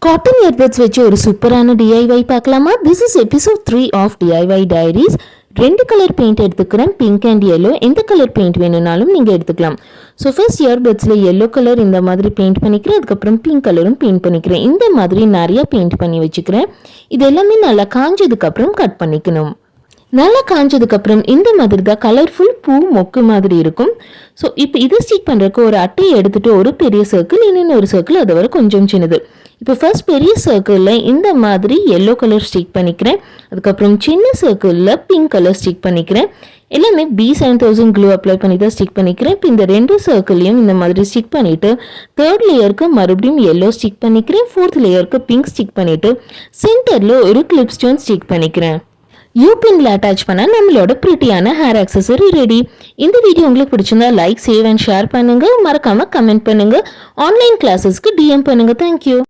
Cotton earbuds வச்சு ஒரு சூப்பரான டிஐவை பார்க்கலாமா? This is episode 3 of DIY diaries. 2 colour paint எடுத்துக்கிறேன், பிங்க் அண்ட் yellow. எந்த கலர் பெயிண்ட் வேணும்னாலும் நீங்கள் எடுத்துக்கலாம். ஸோ ஃபர்ஸ்ட் இயர்பட்ஸில் yellow கலர் இந்த மாதிரி பெயிண்ட் பண்ணிக்கிறேன், அதுக்கப்புறம் பிங்க் கலரும் பெயிண்ட் பண்ணிக்கிறேன். இந்த மாதிரி நிறைய பெயிண்ட் பண்ணி வச்சுக்கிறேன். இது எல்லாமே நல்லா காஞ்சதுக்கப்புறம் கட் பண்ணிக்கணும். நல்லா காஞ்சதுக்கப்புறம் இந்த மாதிரி தான் கலர்ஃபுல் பூ மொக்கு மாதிரி இருக்கும். ஸோ இப்போ இதை ஸ்டிக் பண்ணுறதுக்கு ஒரு அட்டையை எடுத்துகிட்டு ஒரு பெரிய சர்க்கிள், இன்னொன்று ஒரு சர்க்கிள், அதை வர கொஞ்சம் சின்னது. இப்போ ஃபர்ஸ்ட் பெரிய சர்க்கிளில் இந்த மாதிரி எல்லோ கலர் ஸ்டிக் பண்ணிக்கிறேன், அதுக்கப்புறம் சின்ன சர்க்கிளில் பிங்க் கலர் ஸ்டிக் பண்ணிக்கிறேன். எல்லாமே B7000 க்ளூ அப்ளை பண்ணி தான் ஸ்டிக் பண்ணிக்கிறேன். இப்போ இந்த 2 சர்க்கிளையும் இந்த மாதிரி ஸ்டிக் பண்ணிவிட்டு தேர்ட் லேயருக்கு மறுபடியும் எல்லோ ஸ்டிக் பண்ணிக்கிறேன், ஃபோர்த் லேயருக்கு பிங்க் ஸ்டிக் பண்ணிவிட்டு சென்டரில் ஒரு கிளிப் ஸ்டோன் ஸ்டிக் பண்ணிக்கிறேன். யூபின்ல அட்டாச் பண்ண நம்மளோட பிரிட்டியான ஹேர் ஆக்சசரி ரெடி. இந்த வீடியோ உங்களுக்கு பிடிச்சிருந்தா லைக், சேவ் அண்ட் ஷேர் பண்ணுங்க. மறக்காம கமெண்ட் பண்ணுங்க. ஆன்லைன் கிளாஸஸ்க்கு DM பண்ணுங்க. தேங்க்யூ.